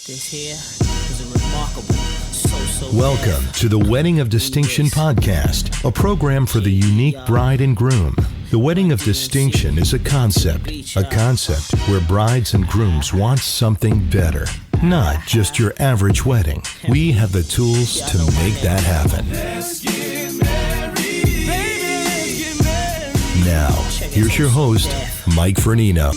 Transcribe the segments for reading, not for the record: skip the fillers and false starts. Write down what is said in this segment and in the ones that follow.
This here is a remarkable, Welcome to the Wedding of Distinction podcast, a program for the unique bride and groom. The Wedding of Distinction is a concept where brides and grooms want something better, not just your average wedding. We have the tools to make that happen. Now, here's your host, Mike Fernino.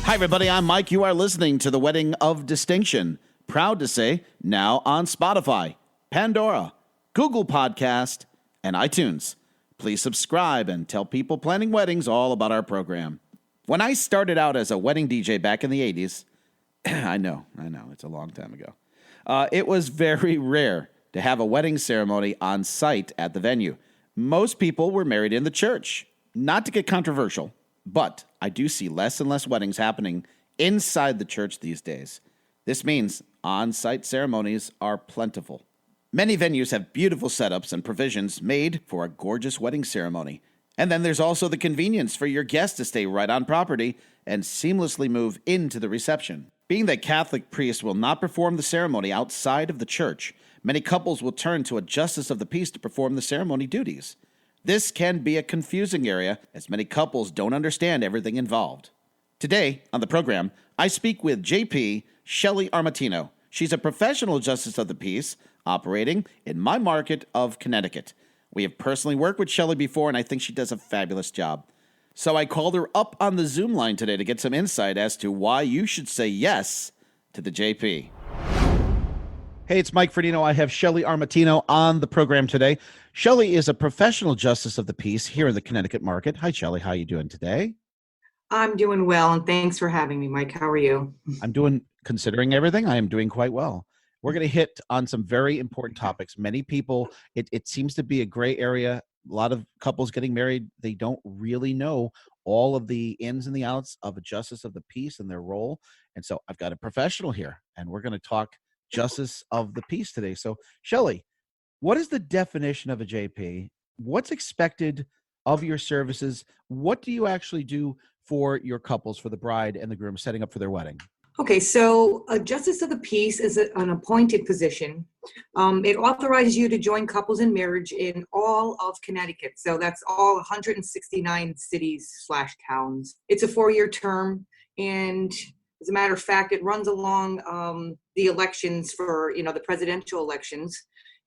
Hi, everybody. I'm Mike. You are listening to the Wedding of Distinction. Proud to say, now on Spotify, Pandora, Google Podcast, and iTunes. Please subscribe and tell people planning weddings all about our program. When I started out as a wedding DJ back in the 80s, I know, it's a long time ago, it was very rare to have a wedding ceremony on site at the venue. Most people were married in the church. Not to get controversial, but I do see less and less weddings happening inside the church these days. This means on-site ceremonies are plentiful. Many venues have beautiful setups and provisions made for a gorgeous wedding ceremony. And then there's also the convenience for your guests to stay right on property and seamlessly move into the reception. Being that Catholic priests will not perform the ceremony outside of the church, many couples will turn to a justice of the peace to perform the ceremony duties. This can be a confusing area, as many couples don't understand everything involved. Today, on the program, I speak with JP Shelly Armatino. She's a professional justice of the peace operating in my market of Connecticut. We have personally worked with Shelly before, and I think she does a fabulous job. So I called her up on the Zoom line today to get some insight as to why you should say yes to the JP. Hey, it's Mike Fernino. I have Shelly Armatino on the program today. Shelly is a professional justice of the peace here in the Connecticut market. Hi, Shelly. How are you doing today? I'm doing well, and thanks for having me, Mike. How are you? I'm doing, considering everything, I am doing quite well. We're going to hit on some very important topics. Many people, it seems to be a gray area. A lot of couples getting married, they don't really know all of the ins and the outs of a justice of the peace and their role. And so I've got a professional here, and we're going to talk justice of the peace today. So, Shelly, what is the definition of a JP? What's expected of your services? What do you actually do for your couples, for the bride and the groom setting up for their wedding? Okay, so a justice of the peace is an appointed position. It authorizes you to join couples in marriage in all of Connecticut. So that's all 169 cities/towns. It's a 4-year term, and as a matter of fact, it runs along the elections for, the presidential elections.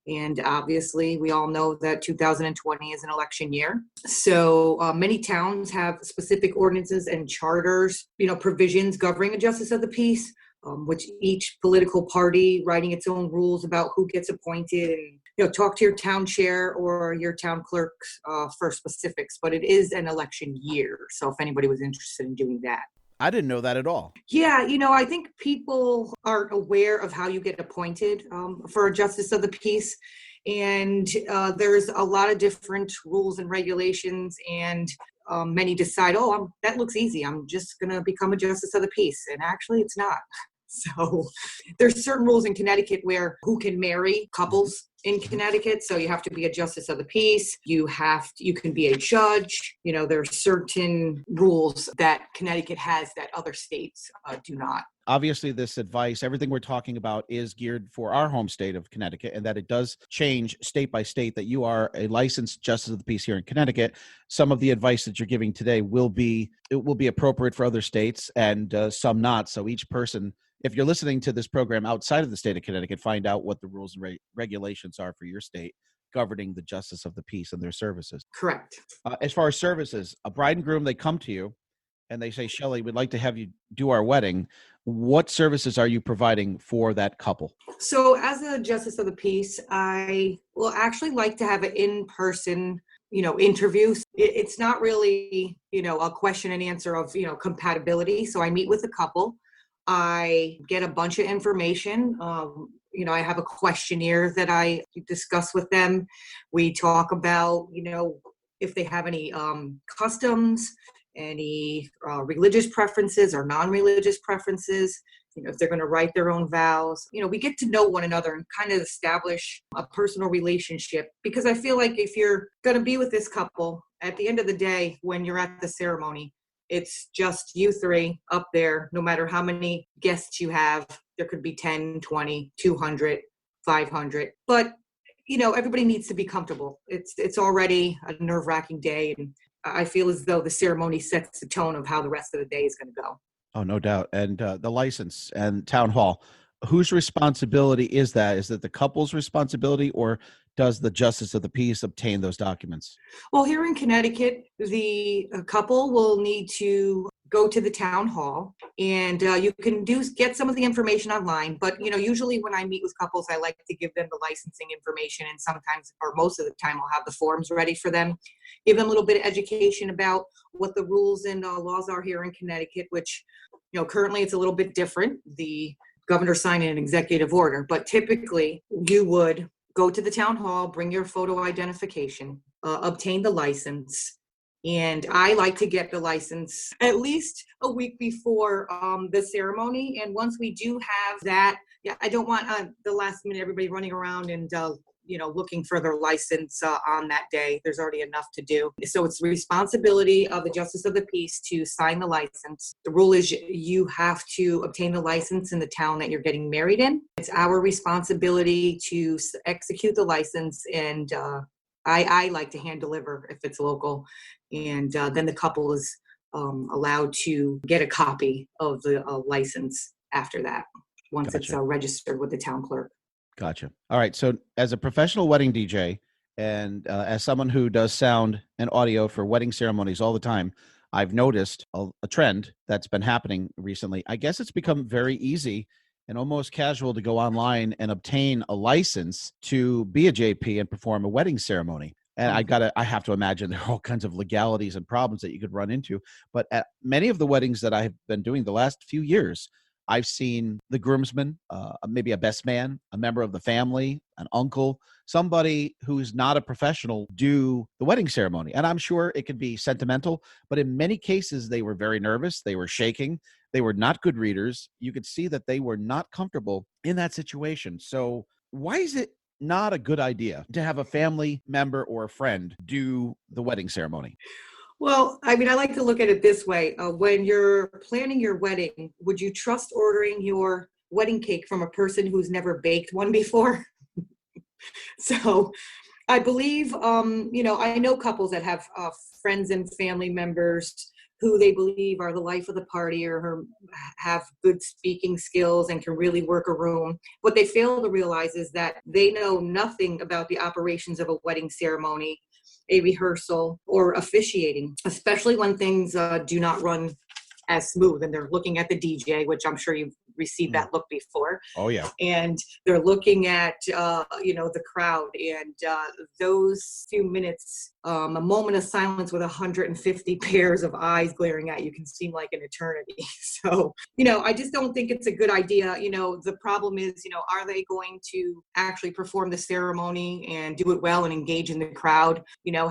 And obviously, we all know that 2020 is an election year. So many towns have specific ordinances and charters, provisions governing a justice of the peace, which each political party writing its own rules about who gets appointed, and talk to your town chair or your town clerks for specifics. But it is an election year. So if anybody was interested in doing that. I didn't know that at all. Yeah, I think people aren't aware of how you get appointed for a justice of the peace. And there's a lot of different rules and regulations, and many decide, that looks easy. I'm just going to become a justice of the peace. And actually, it's not. So there's certain rules in Connecticut where who can marry couples in Connecticut. So you have to be a justice of the peace. You can be a judge. There are certain rules that Connecticut has that other states do not. Obviously, this advice, everything we're talking about is geared for our home state of Connecticut, and that it does change state by state, that you are a licensed justice of the peace here in Connecticut. Some of the advice that you're giving today will be appropriate for other states, and some not. So each person, if you're listening to this program outside of the state of Connecticut, find out what the rules and regulations are for your state governing the justice of the peace and their services. Correct. As far as services, a bride and groom, they come to you and they say, Shelly, we'd like to have you do our wedding. What services are you providing for that couple? So as a justice of the peace, I will actually like to have an in-person interview. It's not really, a question and answer of, compatibility. So I meet with a couple. I get a bunch of information. I have a questionnaire that I discuss with them. We talk about, if they have any customs, any religious preferences or non-religious preferences, if they're going to write their own vows. We get to know one another and kind of establish a personal relationship, because I feel like if you're going to be with this couple, at the end of the day, when you're at the ceremony, it's just you three up there, no matter how many guests you have. There could be 10, 20, 200, 500. But, everybody needs to be comfortable. It's already a nerve-wracking day. And I feel as though the ceremony sets the tone of how the rest of the day is going to go. Oh, no doubt. And the license and town hall, whose responsibility is that? Is it the couple's responsibility, or does the justice of the peace obtain those documents? Well, here in Connecticut, the couple will need to go to the town hall, and you can get some of the information online. But usually when I meet with couples, I like to give them the licensing information, and sometimes, or most of the time, I'll have the forms ready for them. Give them a little bit of education about what the rules and laws are here in Connecticut, which currently it's a little bit different. The governor signed an executive order, but typically you would go to the town hall, bring your photo identification, obtain the license. And I like to get the license at least a week before the ceremony. And once we do have that, I don't want the last minute everybody running around and looking for their license on that day. There's already enough to do. So it's the responsibility of the justice of the peace to sign the license. The rule is you have to obtain the license in the town that you're getting married in. It's our responsibility to execute the license, and I like to hand deliver if it's local. And then the couple is allowed to get a copy of the license after that, once it's registered with the town clerk. Gotcha. All right. So as a professional wedding DJ, and as someone who does sound and audio for wedding ceremonies all the time, I've noticed a trend that's been happening recently. I guess it's become very easy and almost casual to go online and obtain a license to be a JP and perform a wedding ceremony. And I have to imagine there are all kinds of legalities and problems that you could run into. But at many of the weddings that I've been doing the last few years, I've seen the groomsman, maybe a best man, a member of the family, an uncle, somebody who's not a professional do the wedding ceremony. And I'm sure it could be sentimental, but in many cases, they were very nervous. They were shaking. They were not good readers. You could see that they were not comfortable in that situation. So why is it not a good idea to have a family member or a friend do the wedding ceremony? Well, I mean, I like to look at it this way. When you're planning your wedding, would you trust ordering your wedding cake from a person who's never baked one before? So I believe, I know couples that have friends and family members who they believe are the life of the party, or have good speaking skills and can really work a room. What they fail to realize is that they know nothing about the operations of a wedding ceremony, a rehearsal, or officiating, especially when things do not run as smooth, and they're looking at the DJ, which I'm sure you've received that look before. Oh, yeah. And they're looking at, the crowd, and those few minutes, a moment of silence with 150 pairs of eyes glaring at you can seem like an eternity. So, I just don't think it's a good idea. The problem is, are they going to actually perform the ceremony and do it well and engage in the crowd,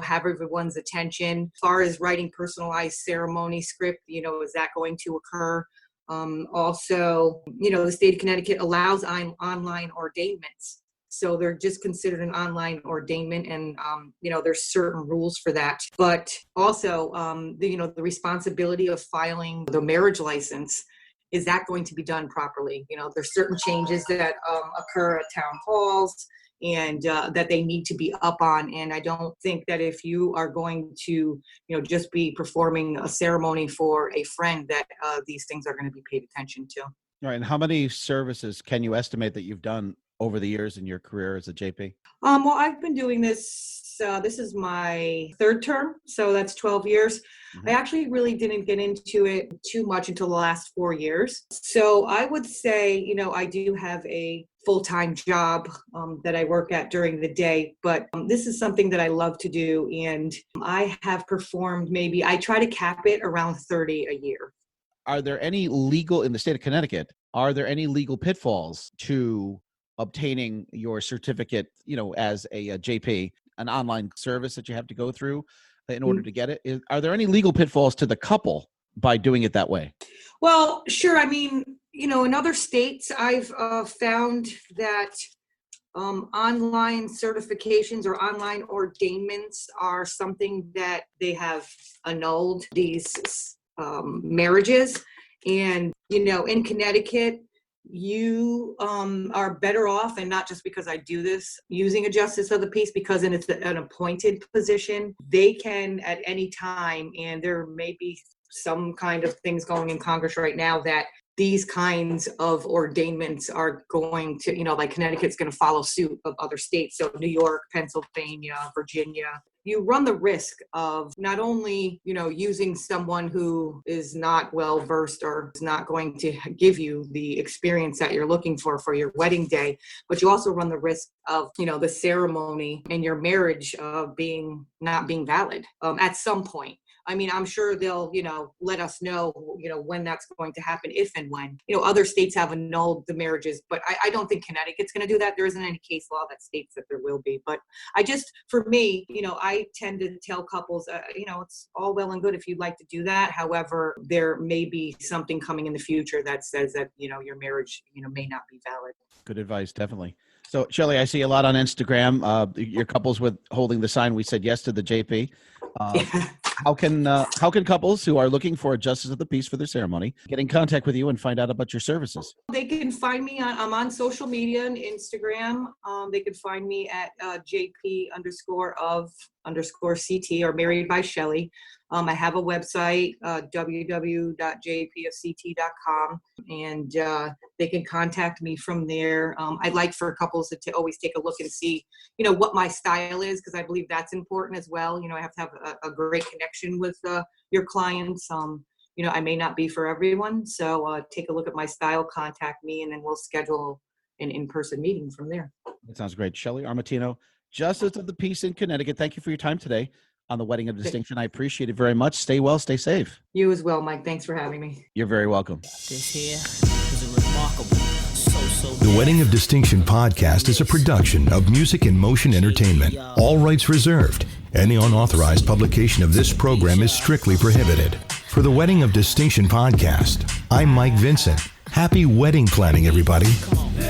have everyone's attention? As far as writing personalized ceremony script, is that going to occur? Also, the state of Connecticut allows online ordainments. So they're just considered an online ordainment, and, there's certain rules for that. But also, the responsibility of filing the marriage license, is that going to be done properly? There's certain changes that occur at town halls, and that they need to be up on. And I don't think that if you are going to, just be performing a ceremony for a friend, that these things are going to be paid attention to. All right. And how many services can you estimate that you've done over the years in your career as a JP? Well, I've been doing this. This is my third term, so that's 12 years. I actually really didn't get into it too much until the last 4 years. So I would say, I do have a full-time job that I work at during the day, but this is something that I love to do. And I have performed I try to cap it around 30 a year. Are there any legal, in the state of Connecticut, are there any legal pitfalls to obtaining your certificate, as a JP, an online service that you have to go through in order to get it? Are there any legal pitfalls to the couple by doing it that way? Well, sure. I mean, in other states, I've found that online certifications or online ordainments are something that they have annulled these marriages. And, in Connecticut, you are better off, and not just because I do this, using a justice of the peace, because it's an appointed position. They can at any time, and there may be some kind of things going in Congress right now that these kinds of ordainments are going to, like Connecticut's going to follow suit of other states. So New York, Pennsylvania, Virginia. You run the risk of not only, using someone who is not well versed or is not going to give you the experience that you're looking for your wedding day, but you also run the risk of, the ceremony and your marriage not being valid at some point. I mean, I'm sure they'll, let us know, when that's going to happen, if and when. Other states have annulled the marriages, but I don't think Connecticut's going to do that. There isn't any case law that states that there will be. But for me, I tend to tell couples, it's all well and good if you'd like to do that. However, there may be something coming in the future that says that, your marriage, may not be valid. Good advice, definitely. So, Shelly, I see a lot on Instagram. Your couples with holding the sign, "We said yes to the JP." How can couples who are looking for a justice of the peace for their ceremony get in contact with you and find out about your services? They can find me I'm on social media and Instagram. They can find me at JP_of_CT, or Married by Shelly. I have a website, www.jpofct.com, and they can contact me from there. I'd like for couples to always take a look and see, what my style is, because I believe that's important as well. I have to have a great connection with your clients. I may not be for everyone, so take a look at my style, contact me, and then we'll schedule an in-person meeting from there. That sounds great. Shelly Armatino, Justice of the Peace in Connecticut. Thank you for your time today on the Wedding of Distinction. I appreciate it very much. Stay well, stay safe. You as well, Mike. Thanks for having me. You're very welcome. This here is a remarkable, The Wedding of Distinction podcast is a production of Music in Motion Entertainment. All rights reserved. Any unauthorized publication of this program is strictly prohibited. For the Wedding of Distinction podcast, I'm Mike Vincent. Happy wedding planning, everybody. Come on, man.